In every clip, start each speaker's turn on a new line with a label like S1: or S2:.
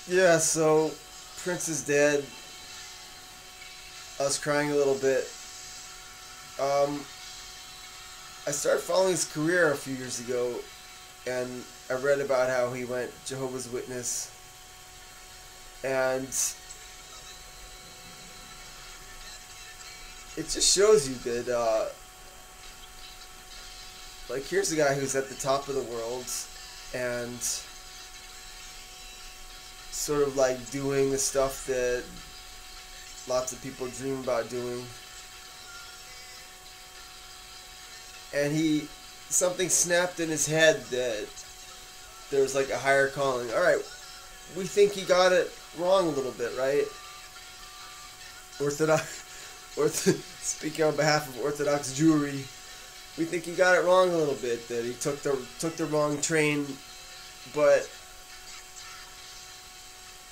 S1: Yeah, so Prince is dead. I was crying a little bit. Um, I started following his career a few years ago, and I read about how he went Jehovah's Witness, and it just shows you that, like, here's a guy who's at the top of the world, and sort of like doing the stuff that lots of people dream about doing, and something snapped in his head that there was like a higher calling. All right, we think he got it wrong a little bit, right? Speaking on behalf of Orthodox Jewry, we think he got it wrong a little bit. That he took the wrong train, but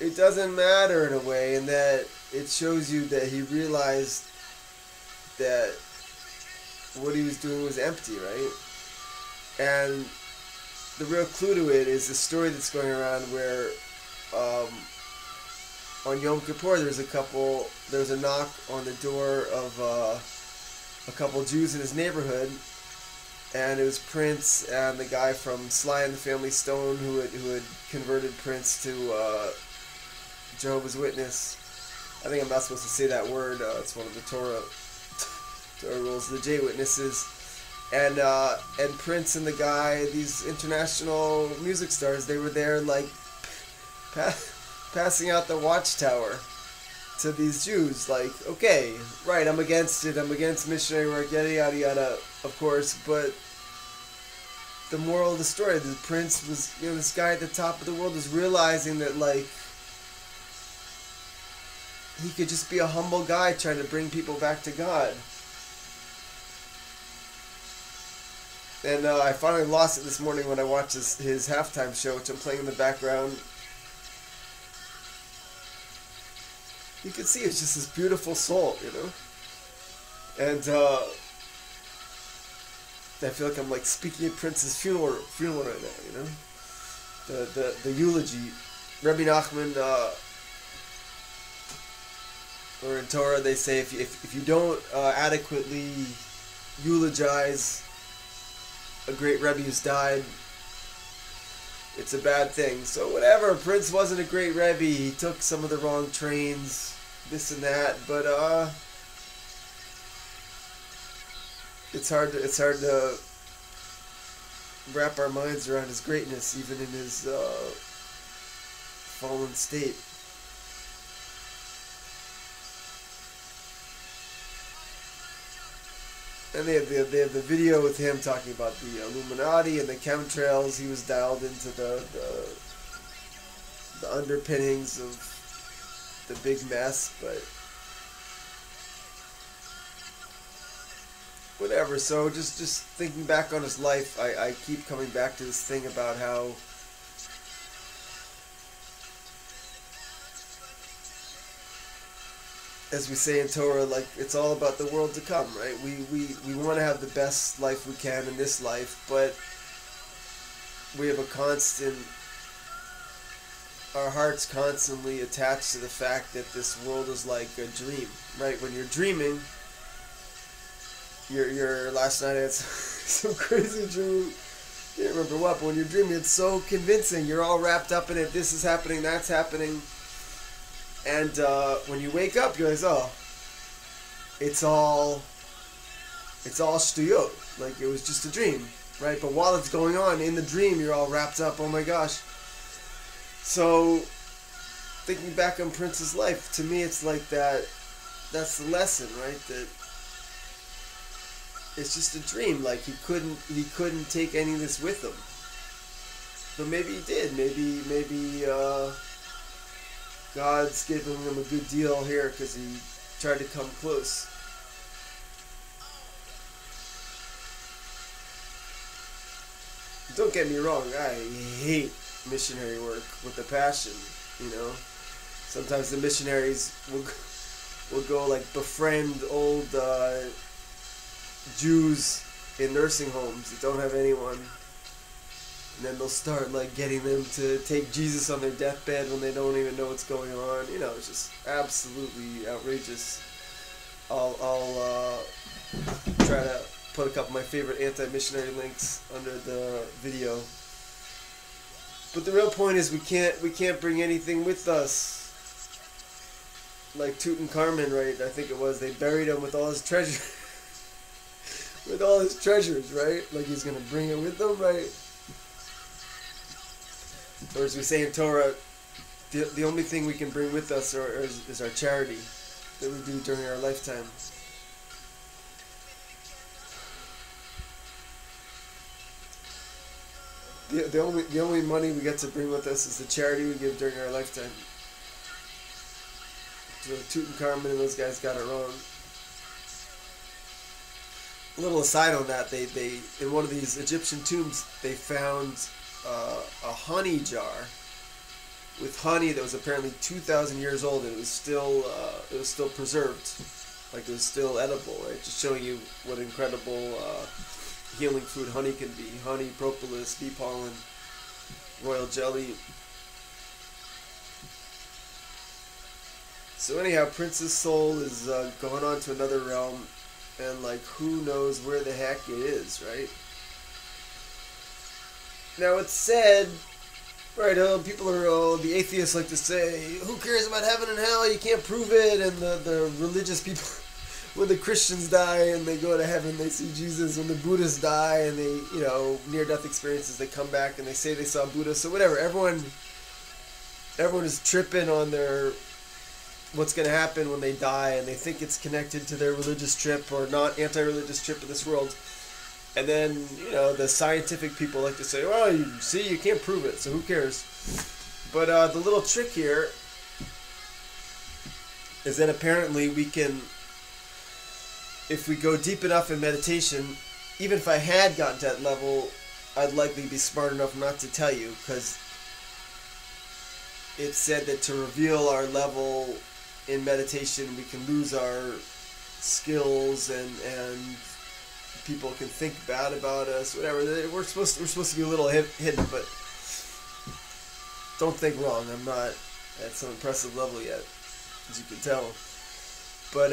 S1: it doesn't matter in a way, in that it shows you that he realized that what he was doing was empty, right? And the real clue to it is the story that's going around where on Yom Kippur there's a knock on the door of a couple Jews in his neighborhood, and it was Prince and the guy from Sly and the Family Stone who had converted Prince to Jehovah's Witness. I think I'm not supposed to say that word. It's one of the Torah rules. The J witnesses, and Prince and the guy, these international music stars, they were there like passing out the watchtower to these Jews. Like, okay, right, I'm against it. I'm against missionary work. Yada yada yada. Of course, but the moral of the story, the Prince was, this guy at the top of the world was realizing that, like, he could just be a humble guy trying to bring people back to God. And I finally lost it this morning when I watched his halftime show, which I'm playing in the background. You can see it's just this beautiful soul, And I feel like I'm like speaking at Prince's funeral right now, The eulogy. Rabbi Nachman, or in Torah, they say if you don't adequately eulogize a great Rebbe who's died, it's a bad thing. So whatever, Prince wasn't a great Rebbe. He took some of the wrong trains, this and that. But it's hard to wrap our minds around his greatness, even in his fallen state. And they have the video with him talking about the Illuminati and the chemtrails. He was dialed into the underpinnings of the big mess, but whatever. So just thinking back on his life, I keep coming back to this thing about how as we say in Torah, like, it's all about the world to come, right? We want to have the best life we can in this life, but we have our heart's constantly attached to the fact that this world is like a dream, right? When you're dreaming, last night I had some crazy dream, I can't remember what, but when you're dreaming, it's so convincing, you're all wrapped up in it, this is happening, that's happening. And when you wake up, you realize, oh, it's all shtuyot, like it was just a dream, right? But while it's going on in the dream, you're all wrapped up. Oh my gosh! So thinking back on Prince's life, to me, it's like that. That's the lesson, right? That it's just a dream. Like he couldn't take any of this with him. But maybe he did. Maybe. God's giving him a good deal here because he tried to come close. Don't get me wrong, I hate missionary work with a passion, Sometimes the missionaries will go like befriend old Jews in nursing homes that don't have anyone. And then they'll start like getting them to take Jesus on their deathbed when they don't even know what's going on. You know, it's just absolutely outrageous. I'll try to put a couple of my favorite anti-missionary links under the video. But the real point is we can't bring anything with us. Like Tutankhamun, right? I think it was. They buried him with all his treasure, with all his treasures, right? Like he's gonna bring it with him, right? Or as we say in Torah, the only thing we can bring with us is our charity that we do during our lifetime. The only money we get to bring with us is the charity we give during our lifetime. So Tutankhamun and those guys got it wrong. A little aside on that, they in one of these Egyptian tombs they found a honey jar with honey that was apparently 2,000 years old, and it was still preserved, like it was still edible, right? Just showing you what incredible healing food honey can be. Honey, propolis, bee pollen, royal jelly. So anyhow, Prince's soul is going on to another realm, and like who knows where the heck it is, right? Now it's said, right, people are, the atheists like to say, who cares about heaven and hell, you can't prove it, and the religious people, when the Christians die and they go to heaven, they see Jesus, when the Buddhists die and they, you know, near-death experiences, they come back and they say they saw Buddha, so whatever, everyone is tripping on their, what's going to happen when they die, and they think it's connected to their religious trip or not anti-religious trip of this world. And then, you know, the scientific people like to say, well, you see, you can't prove it, so who cares? But the little trick here is that apparently we can, if we go deep enough in meditation, even if I had gotten to that level, I'd likely be smart enough not to tell you, because it's said that to reveal our level in meditation, we can lose our skills and people can think bad about us, whatever. We're supposed to be a little hidden, but don't think wrong. I'm not at some impressive level yet, as you can tell. But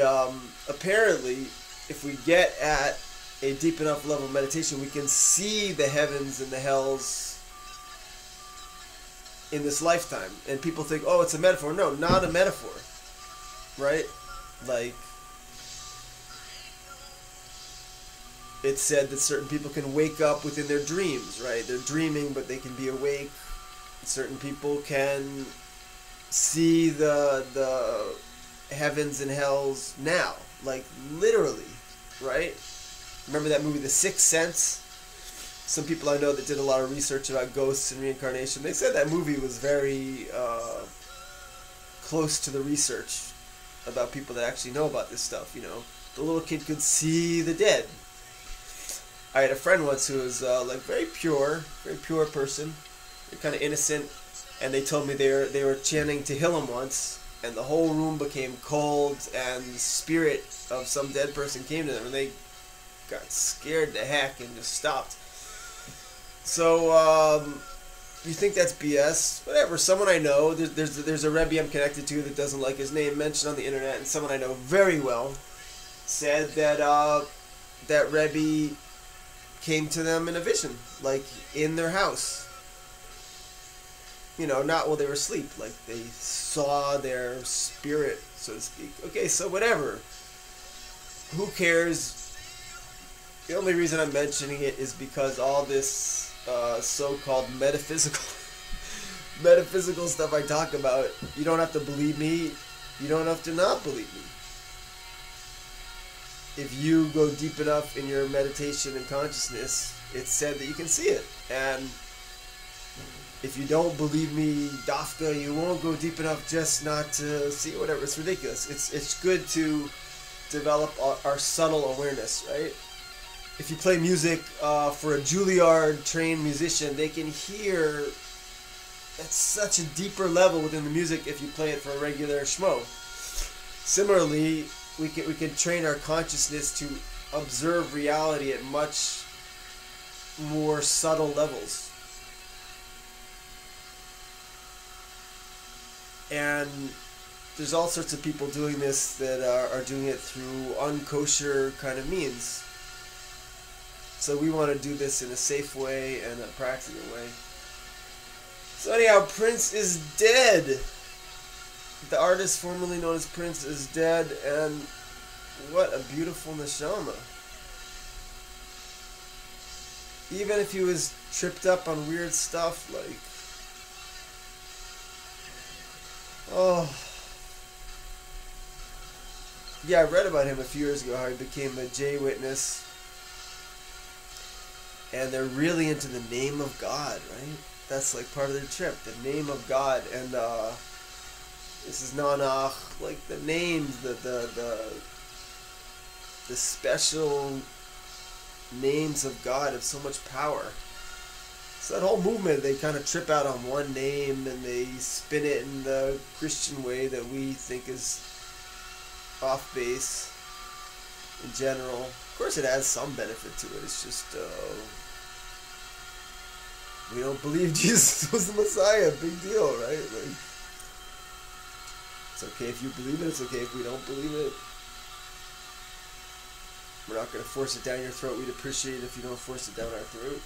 S1: apparently, if we get at a deep enough level of meditation, we can see the heavens and the hells in this lifetime. And people think, oh, it's a metaphor. No, not a metaphor, right? Like, it's said that certain people can wake up within their dreams, right? They're dreaming, but they can be awake. Certain people can see the heavens and hells now, like literally, right? Remember that movie, The Sixth Sense? Some people I know that did a lot of research about ghosts and reincarnation, they said that movie was very close to the research about people that actually know about this stuff, you know. The little kid could see the dead. I had a friend once who was like very pure person, kind of innocent, and they told me they were chanting Tehillim once, and the whole room became cold, and the spirit of some dead person came to them, and they got scared to heck and just stopped. So you think that's BS? Whatever. Someone I know, there's a rabbi I'm connected to that doesn't like his name mentioned on the internet, and someone I know very well said that that rabbi came to them in a vision, like in their house. You know, not while they were asleep, like they saw their spirit, so to speak. Okay, so whatever. Who cares? The only reason I'm mentioning it is because all this so-called metaphysical stuff I talk about, you don't have to believe me, you don't have to not believe me. If you go deep enough in your meditation and consciousness, it's said that you can see it. And if you don't believe me, dafka, you won't go deep enough just not to see whatever. It's ridiculous. It's good to develop our subtle awareness, right? If you play music for a Juilliard trained musician, they can hear at such a deeper level within the music if you play it for a regular schmo. Similarly, we can train our consciousness to observe reality at much more subtle levels. And there's all sorts of people doing this that are doing it through unkosher kind of means. So we want to do this in a safe way and a practical way. So anyhow, Prince is dead. The artist formerly known as Prince is dead, and what a beautiful neshama. Even if he was tripped up on weird stuff like, oh, yeah, I read about him a few years ago, how he became a J witness, and they're really into the name of God, right? That's like part of their trip, the name of God, and this is nanach, like the names, the special names of God have so much power. So that whole movement, they kind of trip out on one name and they spin it in the Christian way that we think is off base in general. Of course it has some benefit to it, it's just we don't believe Jesus was the Messiah. Big deal, right? Like, it's okay if you believe it, it's okay if we don't believe it. We're not going to force it down your throat. We'd appreciate it if you don't force it down our throat.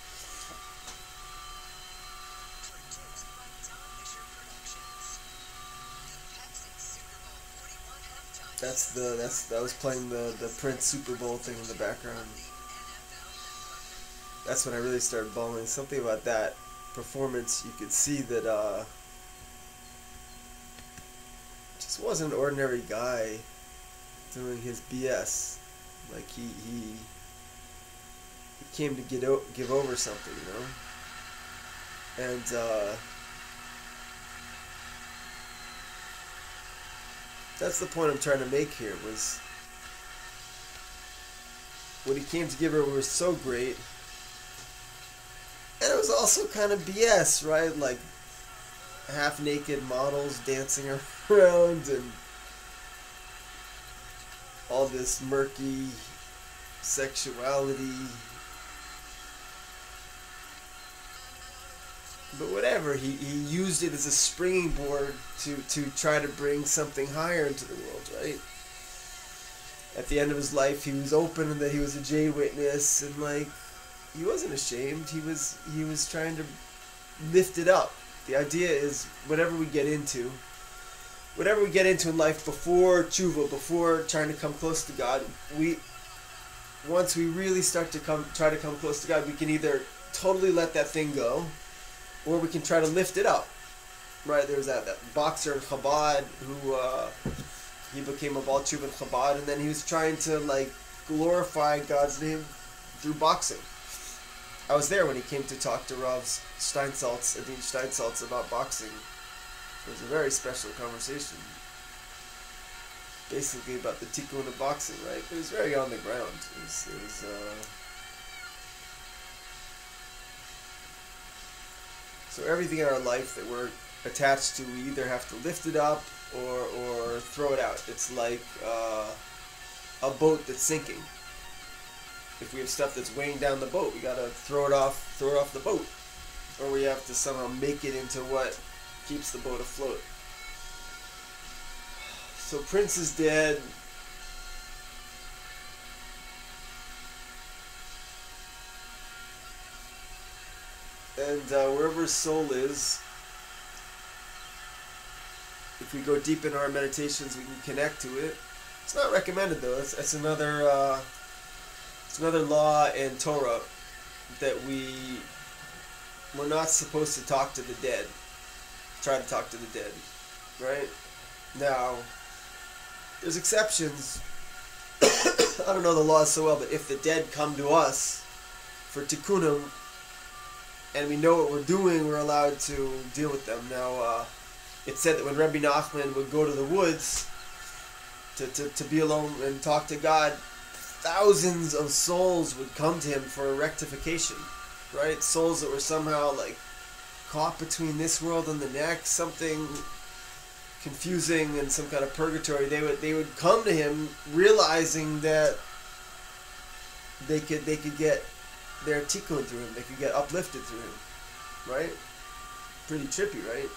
S1: I was playing the Prince Super Bowl thing in the background. That's when I really started bawling. Something about that performance, you could see that just wasn't an ordinary guy doing his BS. Like he came to give over something, you know? And that's the point I'm trying to make here, was what he came to give over was so great. And it was also kind of BS, right? Like half-naked models dancing around and all this murky sexuality. But whatever, he used it as a springing board to try to bring something higher into the world, right? At the end of his life, he was open and that he was a J witness, and like, he wasn't ashamed. He was trying to lift it up. The idea is whatever we get into in life before tshuva, before trying to come close to God, once we really start to try to come close to God, we can either totally let that thing go, or we can try to lift it up. Right? There was that boxer in Chabad who he became a Baal Tshuva in Chabad, and then he was trying to like glorify God's name through boxing. I was there when he came to talk to Rav Adin Steinsaltz about boxing. It was a very special conversation. Basically about the tikkun of boxing, right? It was very on the ground. So everything in our life that we're attached to, we either have to lift it up or throw it out. It's like a boat that's sinking. If we have stuff that's weighing down the boat, we gotta throw it off the boat, or we have to somehow make it into what keeps the boat afloat. So Prince is dead. And wherever his soul is, if we go deep in our meditations, we can connect to it. It's not recommended though. It's another law in Torah that we're not supposed to talk to the dead. Try to talk to the dead, right? Now, there's exceptions. I don't know the laws so well, but if the dead come to us for tikkunim, and we know what we're doing, we're allowed to deal with them. Now, it's said that when Rabbi Nachman would go to the woods to be alone and talk to God, thousands of souls would come to him for a rectification, right? Souls that were somehow like caught between this world and the next, something confusing and some kind of purgatory. They would come to him realizing that they could get their tikkun through him. They could get uplifted through him, right? Pretty trippy, right?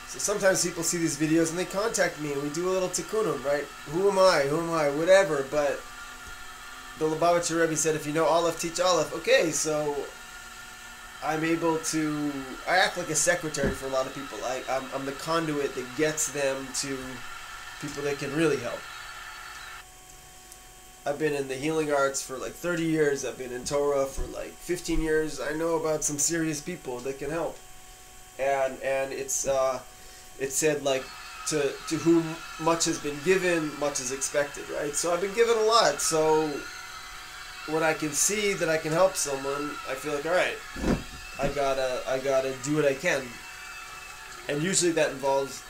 S1: So sometimes people see these videos and they contact me and we do a little tikkunim, right? Who am I? Whatever. But the Lubavitcher Rebbe said, if you know Aleph, teach Aleph. Okay, so I'm able to, I act like a secretary for a lot of people. I'm the conduit that gets them to people that can really help. I've been in the healing arts for like 30 years. I've been in Torah for like 15 years. I know about some serious people that can help. And it's said like to whom much has been given, much is expected, right? So I've been given a lot. So when I can see that I can help someone, I feel like, all right, I gotta do what I can. And usually that involves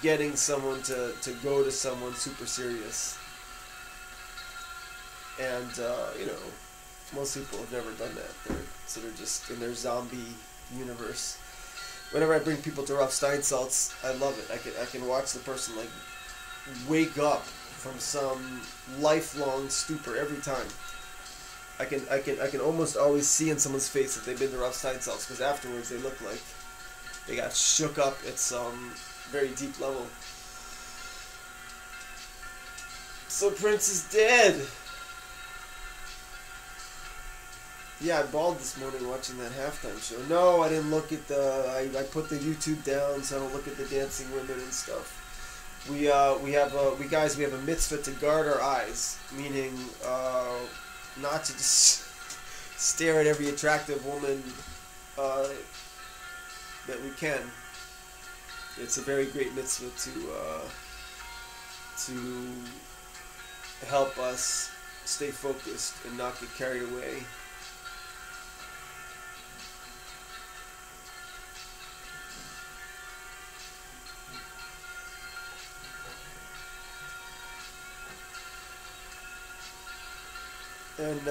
S1: getting someone to go to someone super serious. And, you know, most people have never done that. They're just in their zombie universe. Whenever I bring people to Rav Steinsaltz, I love it. I can watch the person, like, wake up from some lifelong stupor every time. I can almost always see in someone's face if they've been to Rav Steinsaltz, because afterwards they look like they got shook up at some very deep level. So Prince is dead. Yeah, I bawled this morning watching that halftime show. No, I didn't look at I put the YouTube down so I don't look at the dancing women and stuff. We have a mitzvah to guard our eyes, meaning not to just stare at every attractive woman that we can. It's a very great mitzvah to help us stay focused and not get carried away. And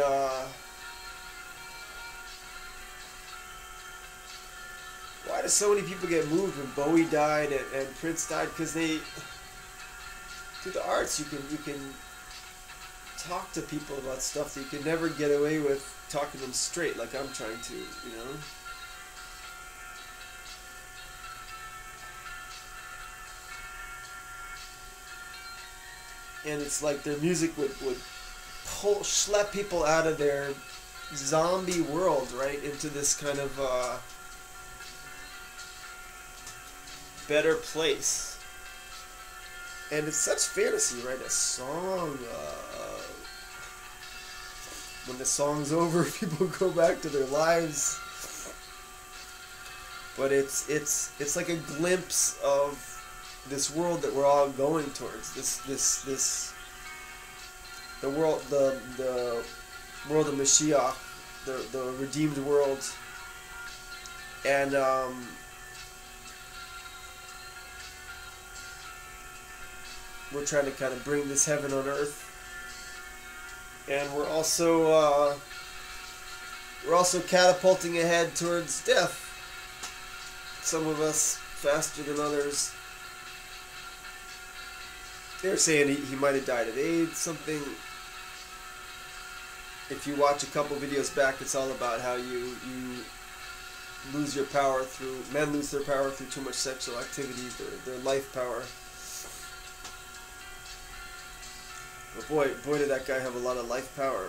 S1: why do so many people get moved when Bowie died and Prince died? Because through the arts, you can talk to people about stuff that you can never get away with talking to them straight, like I'm trying to, you know. And it's like their music would schlep people out of their zombie world, right, into this kind of better place. And it's such fantasy, right? A song, when the song's over, people go back to their lives. But it's like a glimpse of this world that we're all going towards. The world of Mashiach, the redeemed world, and we're trying to kind of bring this heaven on earth, and we're also catapulting ahead towards death. Some of us faster than others. They're saying he might have died of AIDS, something. If you watch a couple videos back, it's all about how you lose your power through, men lose their power through too much sexual activity, their life power. But boy did that guy have a lot of life power,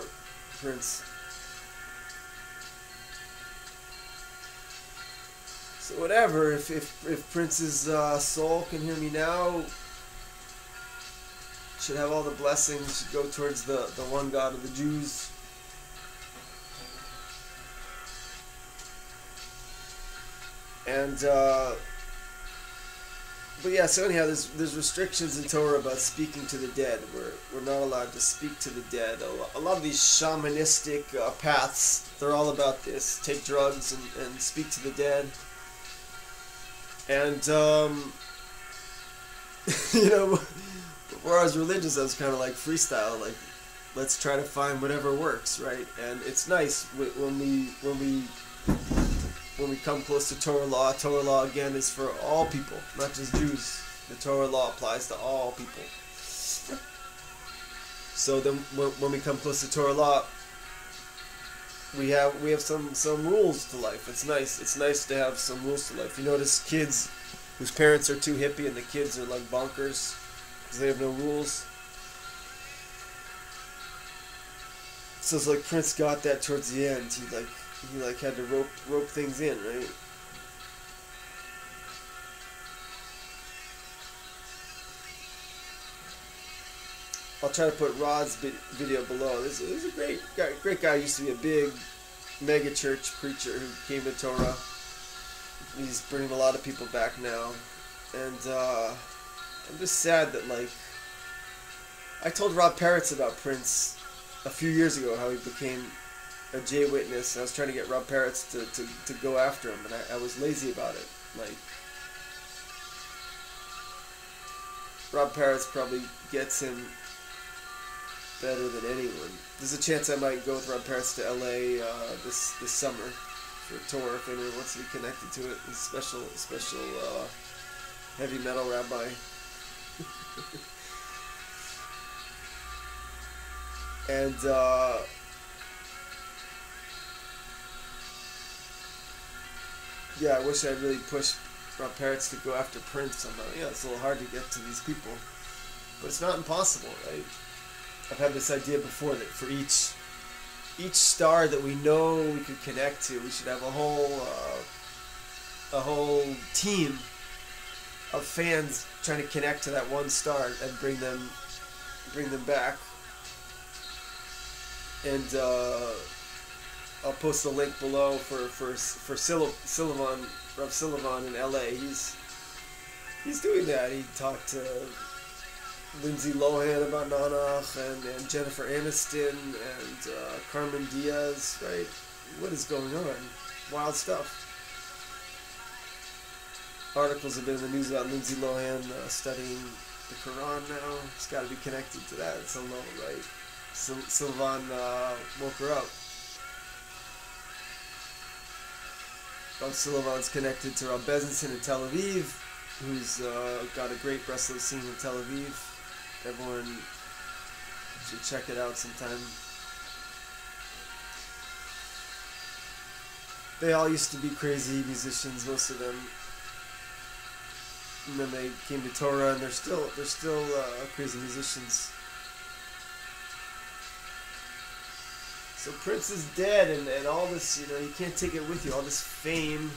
S1: Prince. So whatever, if Prince's soul can hear me now, should have all the blessings, should go towards the one God of the Jews. And but yeah, so anyhow, there's restrictions in Torah about speaking to the dead. We're not allowed to speak to the dead. A lot of these shamanistic paths, they're all about this. Take drugs and speak to the dead. And you know, before I was religious, I was kind of like freestyle, like let's try to find whatever works, right? And it's nice when we come close to Torah law. Torah law, again, is for all people, not just Jews. The Torah law applies to all people. So then when we come close to Torah law, we have some rules to life. It's nice. It's nice to have some rules to life. You notice kids whose parents are too hippie and the kids are like bonkers because they have no rules. So it's like Prince got that towards the end. He had to rope things in, right? I'll try to put Rod's video below. This is a great guy. He used to be a big mega church preacher who came to Torah. He's bringing a lot of people back now, and I'm just sad that, like, I told Rob Perets about Prince a few years ago, how he became a J witness. I was trying to get Rob Perets to go after him, and I was lazy about it. Like, Rob Perets probably gets him better than anyone. There's a chance I might go with Rob Perets to LA this summer for a tour if anyone wants to be connected to it. He's a special heavy metal rabbi. And yeah, I wish I'd really pushed Rob Perets to go after Prince somehow. Yeah, it's a little hard to get to these people, but it's not impossible, right? I've had this idea before that for each star that we know we could connect to, we should have a whole team of fans trying to connect to that one star and bring them back. And I'll post the link below for Sullivan, Rav Sullivan in LA. He's doing that. He talked to Lindsay Lohan about nanach and Jennifer Aniston and Carmen Diaz, right? What is going on? Wild stuff. Articles have been in the news about Lindsay Lohan studying the Quran now. It's got to be connected to that at some level, right? Sylvan woke her up. Rav Sullivan's connected to Rav Bezinson in Tel Aviv, who's got a great breslov scene in Tel Aviv. Everyone should check it out sometime. They all used to be crazy musicians, most of them. And then they came to Torah, and they're still crazy musicians. So Prince is dead, and all this, you can't take it with you. All this fame,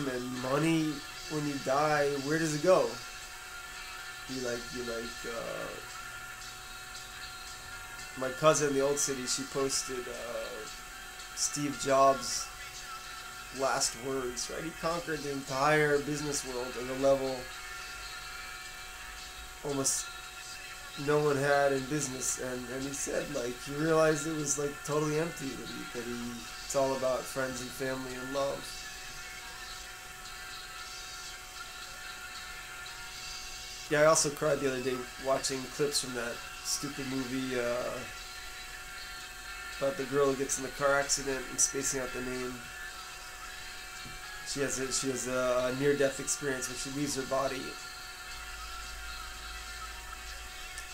S1: and money. When you die, where does it go? My cousin in the old city, she posted Steve Jobs' last words, right? He conquered the entire business world at a level almost no one had in business, and he said, like, he realized it was like totally empty, that it's all about friends and family and love. Yeah, I also cried the other day watching clips from that stupid movie about the girl who gets in the car accident and spacing out the name. She has a near-death experience where she leaves her body,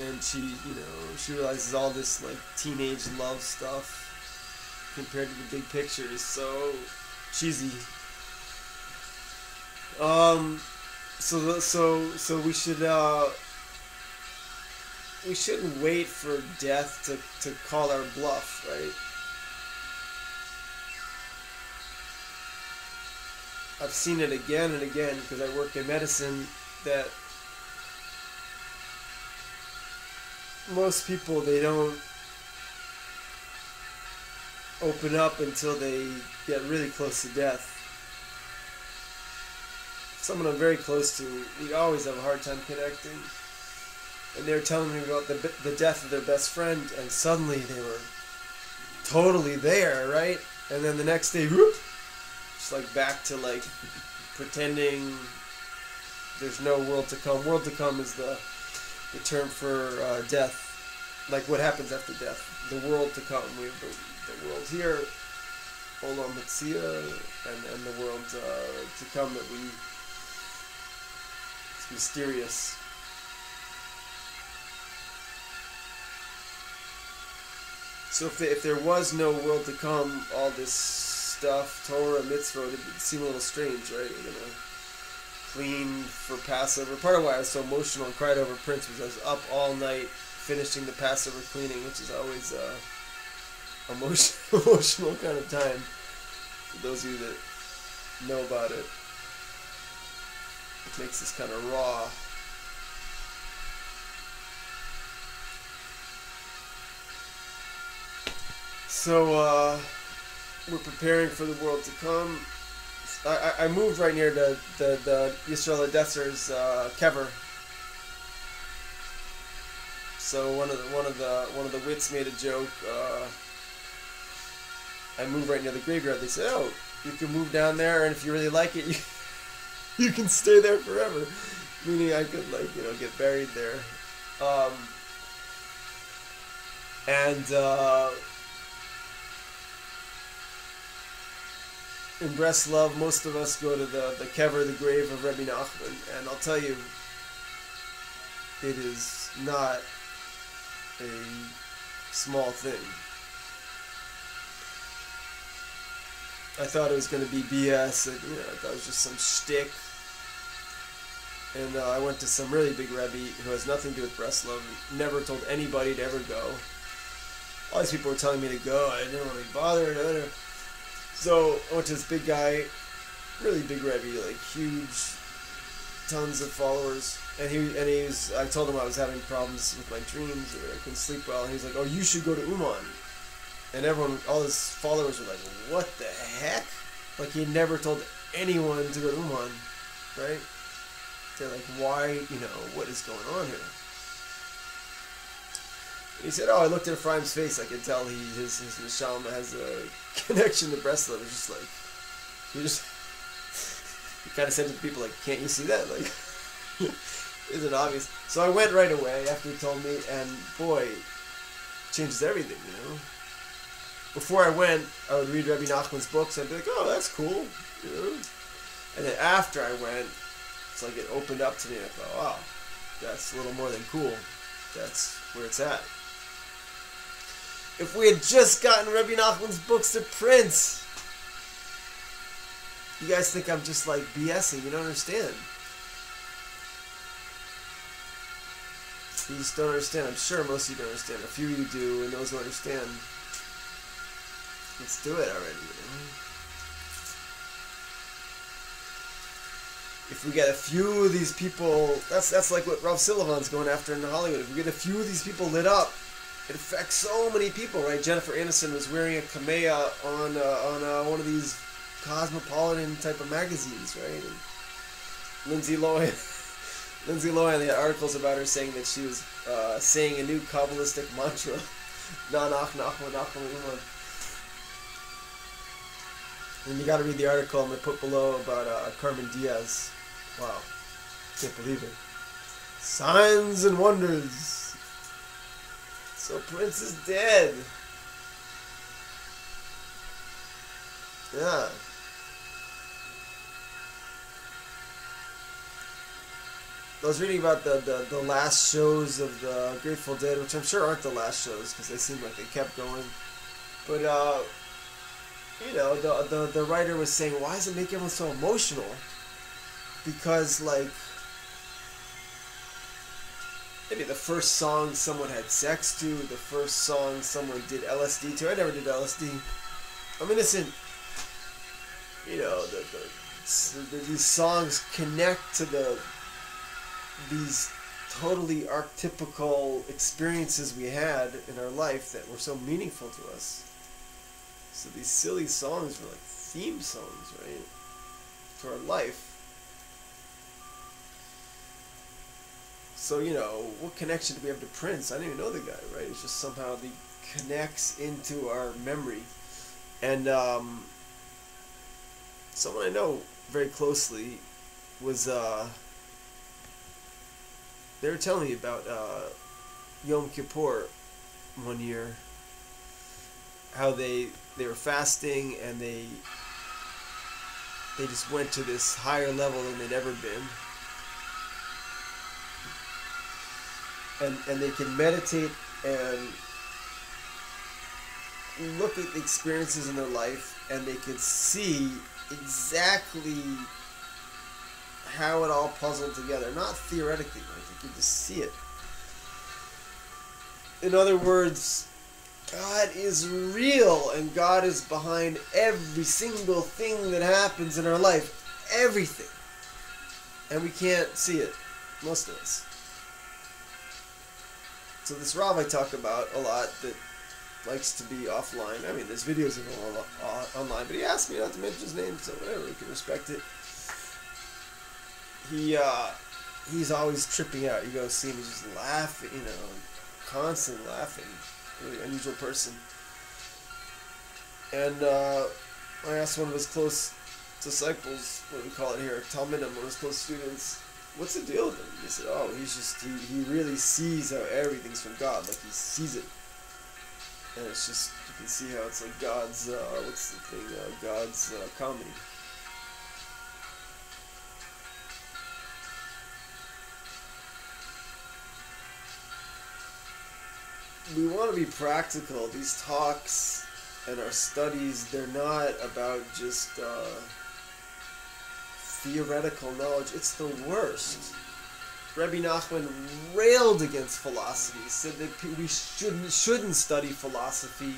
S1: and she realizes all this like teenage love stuff compared to the big picture is so cheesy. So we shouldn't wait for death to call our bluff, right? I've seen it again and again because I work in medicine that most people, they don't open up until they get really close to death. Someone I'm very close to, we always have a hard time connecting. And they were telling me about the death of their best friend, and suddenly they were totally there, right? And then the next day, whoop, just like back to like pretending there's no world to come. World to come is the term for death, like what happens after death. The world to come. We have the world here, olam, and the world to come that it's mysterious. So if there was no world to come, all this stuff, Torah, mitzvot, it seemed a little strange, right? We're gonna clean for Passover. Part of why I was so emotional and cried over Prince was I was up all night finishing the Passover cleaning, which is always emotional kind of time. For those of you that know about it, it makes this kind of raw. So we're preparing for the world to come. I moved right near the Yisrael Adesser's kever. So one of the wits made a joke. I moved right near the graveyard. They said, "Oh, you can move down there, and if you really like it, you can stay there forever." Meaning I could get buried there. In Breslov, most of us go to the kever, the grave of Rabbi Nachman, and I'll tell you, it is not a small thing. I thought it was going to be BS, and, I thought it was just some shtick. And I went to some really big rabbi who has nothing to do with Breslov, never told anybody to ever go. All these people were telling me to go, I didn't want to be bothered. So I went to this big guy, really big rabbi, like huge, tons of followers, and he was. I told him I was having problems with my dreams, or I couldn't sleep well, and he was like, "Oh, you should go to Umman." And all his followers were like, "What the heck?" Like he never told anyone to go to Umman, right? They're like, "Why? What is going on here?" He said, "Oh, I looked at Ephraim's face. I could tell his neshama has a connection to Breslov." It's just like he kind of said to the people, like, "Can't you see that? Like, isn't it obvious?" So I went right away after he told me, and boy, changes everything, Before I went, I would read Rabbi Nachman's books. I'd be like, "Oh, that's cool," And then after I went, it's like it opened up to me. I thought, "Wow, that's a little more than cool. That's where it's at." If we had just gotten Rabbi Nachman's books to print, you guys think I'm just like BSing. You don't understand. You just don't understand. I'm sure most of you don't understand. A few of you do, and those who understand, let's do it already. If we get a few of these people, that's like what Rav Silvan's going after in Hollywood. If we get a few of these people lit up, it affects so many people, right? Jennifer Aniston was wearing a kamea on one of these cosmopolitan type of magazines, right? And Lindsay Lohan, they had articles about her saying that she was saying a new Kabbalistic mantra, nanach, nach. And you got to read the article I'm going to put below about Carmen Diaz. Wow, can't believe it. Signs and wonders. So Prince is dead. Yeah. I was reading about the last shows of the Grateful Dead, which I'm sure aren't the last shows because they seem like they kept going. But the writer was saying, why does it make everyone so emotional? Because like maybe the first song someone had sex to, the first song someone did LSD to. I never did LSD. I'm innocent. These songs connect to these totally archetypical experiences we had in our life that were so meaningful to us. So these silly songs were like theme songs, right? To our life. So, what connection do we have to Prince? I didn't even know the guy, right? It's just somehow he connects into our memory. And someone I know very closely was, they were telling me about Yom Kippur one year. How they were fasting and they just went to this higher level than they'd ever been. And they can meditate and look at the experiences in their life and they could see exactly how it all puzzled together. Not theoretically, right? They could just see it. In other words, God is real and God is behind every single thing that happens in our life. Everything. And we can't see it. Most of us. So this rabbi I talk about a lot that likes to be offline. I mean, there's videos of him online, but he asked me not to mention his name, so whatever, we can respect it. He's always tripping out. You go see him, he's just laughing, constantly laughing. Really unusual person. And I asked one of his close disciples, what do we call it here, Talmidim, one of his close students, what's the deal with him? He said, he really sees how everything's from God, like he sees it. And it's just, you can see how it's like God's, God's comedy. We want to be practical. These talks and our studies, they're not about just theoretical knowledge. It's the worst. Rabbi Nachman railed against philosophy. He said that we shouldn't study philosophy,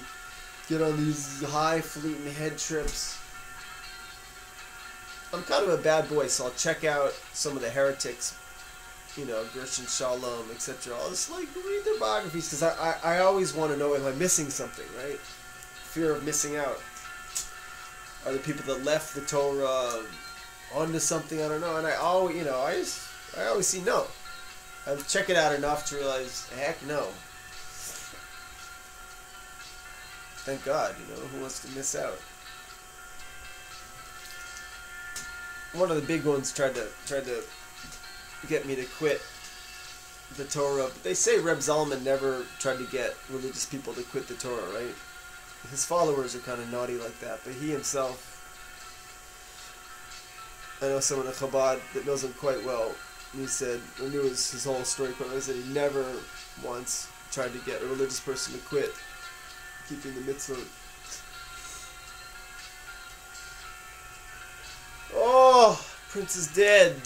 S1: get on these highfalutin head trips. I'm kind of a bad boy, so I'll check out some of the heretics, Gershon Shalom, etc. I'll just read their biographies because I always want to know if I'm missing something, right? Fear of missing out. Are the people that left the Torah onto something? I don't know. And I always, I always see no. I check it out enough to realize, heck no. Thank God, who wants to miss out? One of the big ones tried to get me to quit the Torah, but they say Reb Zalman never tried to get religious people to quit the Torah, right? His followers are kind of naughty like that, but he himself, I know someone at chabad that knows him quite well, and he said, I knew his whole story quite well, he said he never once tried to get a religious person to quit keeping the mitzvah. Oh, Prince is dead.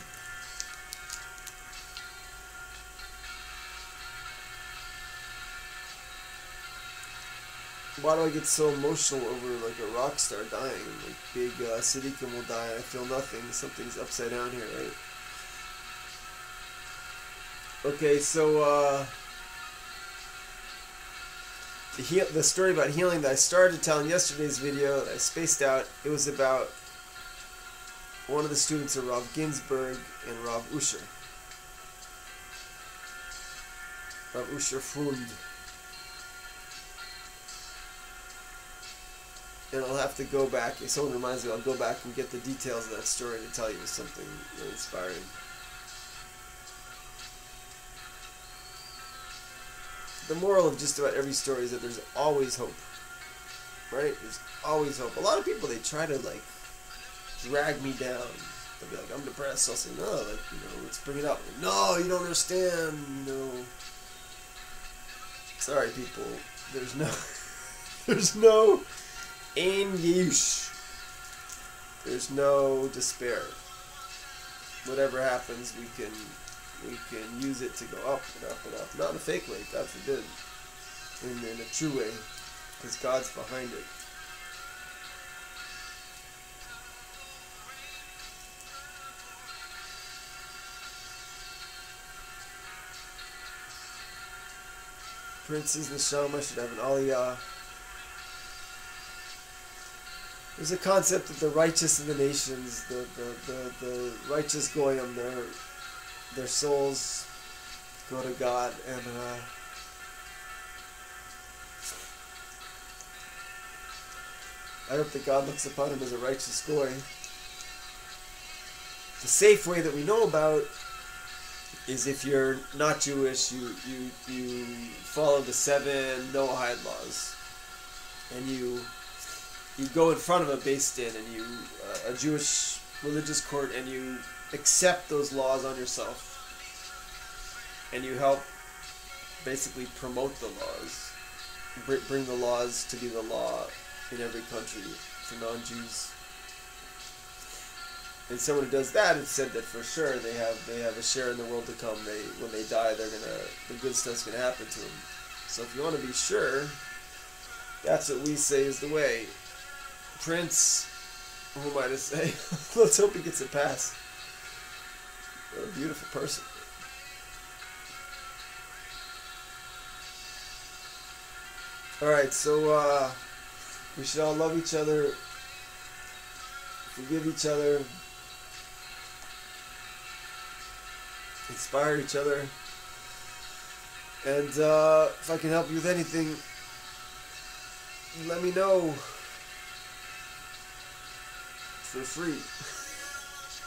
S1: Why do I get so emotional over a rock star dying? Big tzaddikim will die. I feel nothing. Something's upside down here, right? Okay, so the story about healing that I started to tell in yesterday's video that I spaced out. It was about one of the students of Rav Ginsburg and Rav Usher. Rav Usher Fund. And I'll have to go back, if someone reminds me, I'll go back and get the details of that story to tell you something really inspiring. The moral of just about every story is that there's always hope. Right? There's always hope. A lot of people, they try to, drag me down. They'll be like, I'm depressed. So I'll say, no, let's bring it up. No, you don't understand. Sorry, people. There's no Ein Yush. There's no despair. Whatever happens, we can use it to go up and up and up. Not in a fake way, God forbid. In a true way, because God's behind it. Prince's neshama should have an aliyah. There's a concept of the righteous in the nations, the righteous goyim, their souls go to God, and I hope that God looks upon him as a righteous goy. The safe way that we know about is if you're not Jewish, you follow the 7 Noahide laws, and you go in front of a beis din and a Jewish religious court, and you accept those laws on yourself, and you help basically promote the laws. bring the laws to be the law in every country for non-Jews. And someone who does that, it's said that for sure they have a share in the world to come. When they die, the good stuff's gonna happen to them. So if you want to be sure, that's what we say is the way. Prince, who am I to say? Let's hope he gets a pass. What a beautiful person. Alright, so we should all love each other, forgive each other, inspire each other, and if I can help you with anything, let me know for free.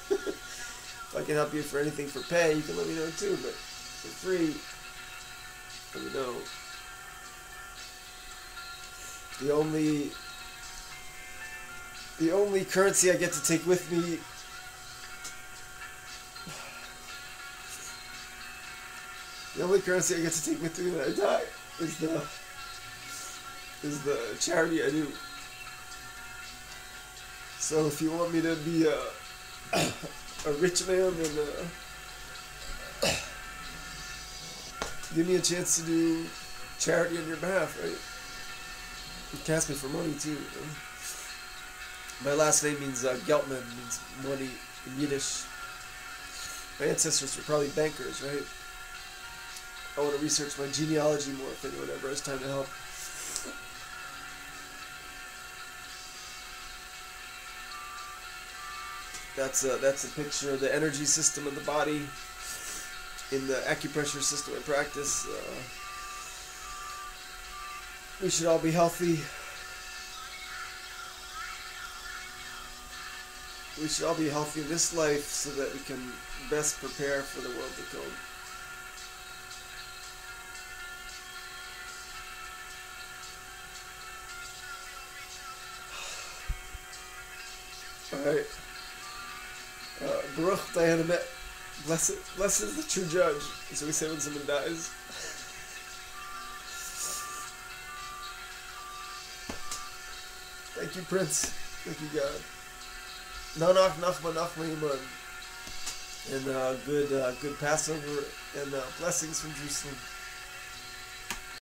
S1: If I can help you for anything for pay, you can let me know too, but for free, let me know. The only currency I get to take with me when I die is the charity I do. So if you want me to be a rich man, then give me a chance to do charity on your behalf, right? You can ask me for money too. My last name means Geltman, means money in Yiddish. My ancestors were probably bankers, right? I want to research my genealogy more if anyone ever has time to help. That's a picture of the energy system of the body in the acupressure system I practice. We should all be healthy. We should all be healthy in this life so that we can best prepare for the world to come. Alright. Baruch Dayan Emet. Blessed is the true judge. So we say when someone dies. Thank you, Prince. Thank you, God. Nanach, nach, umman. And good Passover and blessings from Jerusalem.